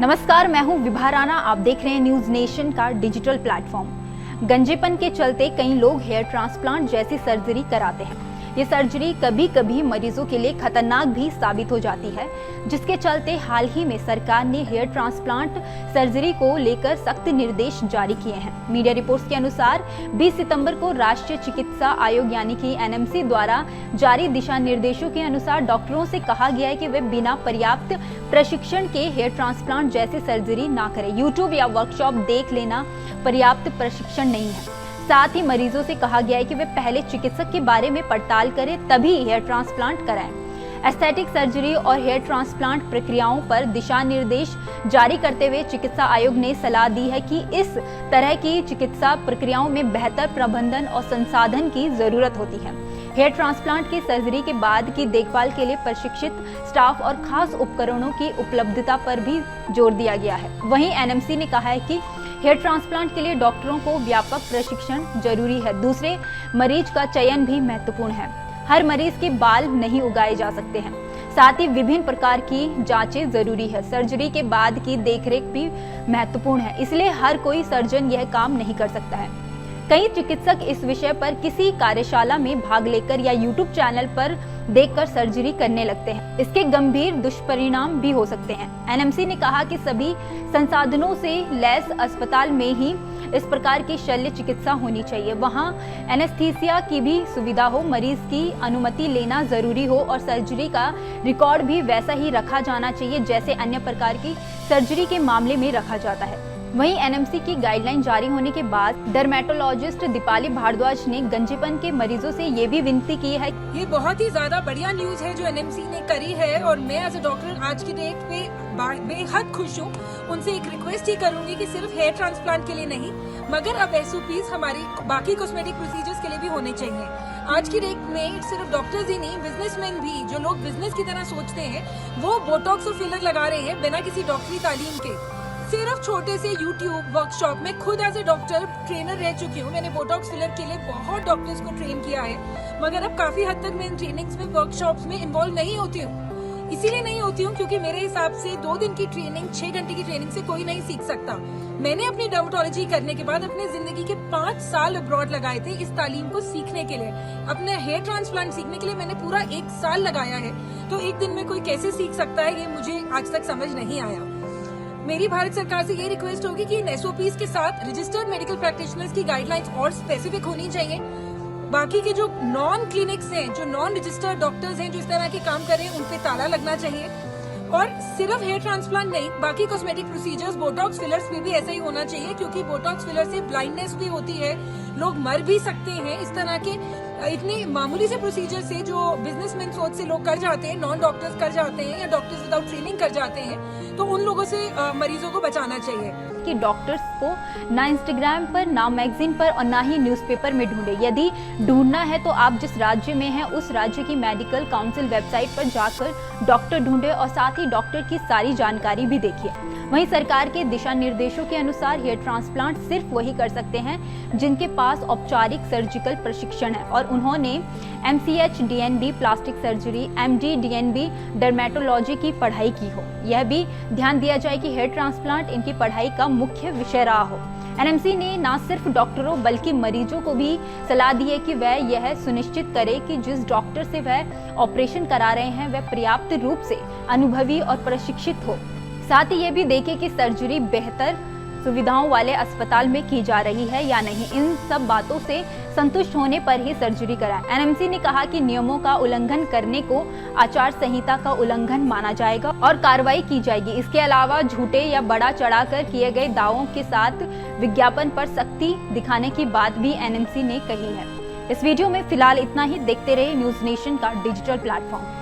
नमस्कार, मैं हूं विभा राणा। आप देख रहे हैं न्यूज नेशन का डिजिटल प्लेटफॉर्म। गंजेपन के चलते कई लोग हेयर ट्रांसप्लांट जैसी सर्जरी कराते हैं। ये सर्जरी कभी कभी मरीजों के लिए खतरनाक भी साबित हो जाती है, जिसके चलते हाल ही में सरकार ने हेयर ट्रांसप्लांट सर्जरी को लेकर सख्त निर्देश जारी किए हैं। मीडिया रिपोर्ट्स के अनुसार 20 सितंबर को राष्ट्रीय चिकित्सा आयोग यानी कि एनएमसी द्वारा जारी दिशा निर्देशों के अनुसार डॉक्टरों से कहा गया है कि वे बिना पर्याप्त प्रशिक्षण के हेयर ट्रांसप्लांट जैसी सर्जरी ना करें। यूट्यूब या वर्कशॉप देख लेना पर्याप्त प्रशिक्षण नहीं है। साथ ही मरीजों से कहा गया है कि वे पहले चिकित्सक के बारे में पड़ताल करें, तभी हेयर ट्रांसप्लांट कराएं। एस्थेटिक सर्जरी और हेयर ट्रांसप्लांट प्रक्रियाओं पर दिशा निर्देश जारी करते हुए चिकित्सा आयोग ने सलाह दी है कि इस तरह की चिकित्सा प्रक्रियाओं में बेहतर प्रबंधन और संसाधन की जरूरत होती है। हेयर ट्रांसप्लांट की सर्जरी के बाद की देखभाल के लिए प्रशिक्षित स्टाफ और खास उपकरणों की उपलब्धता पर भी जोर दिया गया है। वहीं एनएमसी ने कहा है कि हेयर ट्रांसप्लांट के लिए डॉक्टरों को व्यापक प्रशिक्षण जरूरी है। दूसरे मरीज का चयन भी महत्वपूर्ण है। हर मरीज के बाल नहीं उगाए जा सकते हैं। साथ ही विभिन्न प्रकार की जांचें जरूरी है। सर्जरी के बाद की देखरेख भी महत्वपूर्ण है, इसलिए हर कोई सर्जन यह काम नहीं कर सकता है। कई चिकित्सक इस विषय पर किसी कार्यशाला में भाग लेकर या यूट्यूब चैनल पर देखकर सर्जरी करने लगते हैं। इसके गंभीर दुष्परिणाम भी हो सकते हैं। एनएमसी ने कहा कि सभी संसाधनों से लैस अस्पताल में ही इस प्रकार की शल्य चिकित्सा होनी चाहिए। वहां एनेस्थीसिया की भी सुविधा हो, मरीज की अनुमति लेना जरूरी हो और सर्जरी का रिकॉर्ड भी वैसा ही रखा जाना चाहिए जैसे अन्य प्रकार की सर्जरी के मामले में रखा जाता है। वहीं एनएमसी की गाइडलाइन जारी होने के बाद डर्मेटोलॉजिस्ट दीपाली भारद्वाज ने गंजेपन के मरीजों से ये भी विनती की है। ये बहुत ही ज्यादा बढ़िया न्यूज है जो एनएमसी ने करी है और मैं एज ए डॉक्टर आज की डेट पे बेहद खुश हूँ। उनसे एक रिक्वेस्ट ही करूंगी कि सिर्फ हेयर ट्रांसप्लांट के लिए नहीं, मगर अब एसओपीज हमारी बाकी कॉस्मेटिक प्रोसीजर्स के लिए भी होने चाहिए। आज की डेट में सिर्फ डॉक्टर्स ही नहीं, बिजनेसमैन भी, जो लोग बिजनेस की तरह सोचते हैं, वो बोटॉक्स और फिलर लगा रहे हैं बिना किसी डॉक्टरी तालीम के। सिर्फ छोटे से यूट्यूब वर्कशॉप में खुद एज ए डॉक्टर ट्रेनर रह चुकी हूँ। मैंने बोटॉक्स फिलर के लिए बहुत डॉक्टर्स को ट्रेन किया है, मगर अब काफी हद तक मैं इन ट्रेनिंग्स में, वर्कशॉप्स में इन्वॉल्व नहीं होती हूँ। इसीलिए नहीं होती हूँ क्योंकि मेरे हिसाब से 2 दिन की ट्रेनिंग, 6 घंटे की ट्रेनिंग से कोई नहीं सीख सकता। मैंने अपनी डर्मेटोलॉजी करने के बाद अपनी जिंदगी के 5 साल अब्रॉड लगाए थे इस तालीम को सीखने के लिए। अपने हेयर ट्रांसप्लांट सीखने के लिए मैंने पूरा 1 साल लगाया है। तो एक दिन में कोई कैसे सीख सकता है, ये मुझे आज तक समझ नहीं आया। मेरी भारत सरकार से ये रिक्वेस्ट होगी कि इन एसओपीज के साथ रजिस्टर्ड मेडिकल प्रैक्टिशनर्स की गाइडलाइंस और स्पेसिफिक होनी चाहिए। बाकी के जो नॉन क्लिनिक्स हैं, जो नॉन रजिस्टर्ड डॉक्टर्स हैं जो इस तरह के काम कर रहे हैं, उन पे ताला लगना चाहिए। और सिर्फ हेयर ट्रांसप्लांट नहीं, बाकी कॉस्मेटिक प्रोसीजर्स, बोटॉक्स फिलर्स में भी ऐसा ही होना चाहिए, क्योंकि बोटॉक्स फिलर से ब्लाइंडनेस भी होती है, लोग मर भी सकते हैं। इस तरह के इतने मामूली से प्रोसीजर से जो बिजनेसमैन सोच से लोग कर जाते हैं, नॉन डॉक्टर्स कर जाते हैं या डॉक्टर्स विदाउट ट्रेनिंग कर जाते हैं, तो उन लोगों से मरीजों को बचाना चाहिए। कि डॉक्टर्स को ना इंस्टाग्राम पर, ना मैगजीन पर और ना ही न्यूज़पेपर में ढूंढे। यदि ढूंढना है तो आप जिस राज्य में हैं उस राज्य की मेडिकल काउंसिल वेबसाइट पर जाकर डॉक्टर ढूंढे और साथ ही डॉक्टर की सारी जानकारी भी देखिए। वहीं सरकार के दिशा निर्देशों के अनुसार हेयर ट्रांसप्लांट सिर्फ वही कर सकते हैं जिनके पास औपचारिक सर्जिकल प्रशिक्षण है और उन्होंने MCH DNB plastic surgery, MD DNB dermatology की पढ़ाई की हो। यह भी ध्यान दिया जाए कि हेयर ट्रांसप्लांट इनकी पढ़ाई का मुख्य विषय रहा हो। एनएमसी ने न सिर्फ डॉक्टरों बल्कि मरीजों को भी सलाह दी है कि वह यह सुनिश्चित करे कि जिस डॉक्टर से वह ऑपरेशन करा रहे हैं वह पर्याप्त रूप से अनुभवी और प्रशिक्षित हो। साथ ही ये भी देखें कि सर्जरी बेहतर सुविधाओं वाले अस्पताल में की जा रही है या नहीं। इन सब बातों से संतुष्ट होने पर ही सर्जरी कराएं। एनएमसी ने कहा कि नियमों का उल्लंघन करने को आचार संहिता का उल्लंघन माना जाएगा और कार्रवाई की जाएगी। इसके अलावा झूठे या बढ़ा चढ़ाकर किए गए दावों के साथ विज्ञापन पर सख्ती दिखाने की बात भी एनएमसी ने कही है। इस वीडियो में फिलहाल इतना ही। देखते रहे न्यूज नेशन का डिजिटल प्लेटफॉर्म।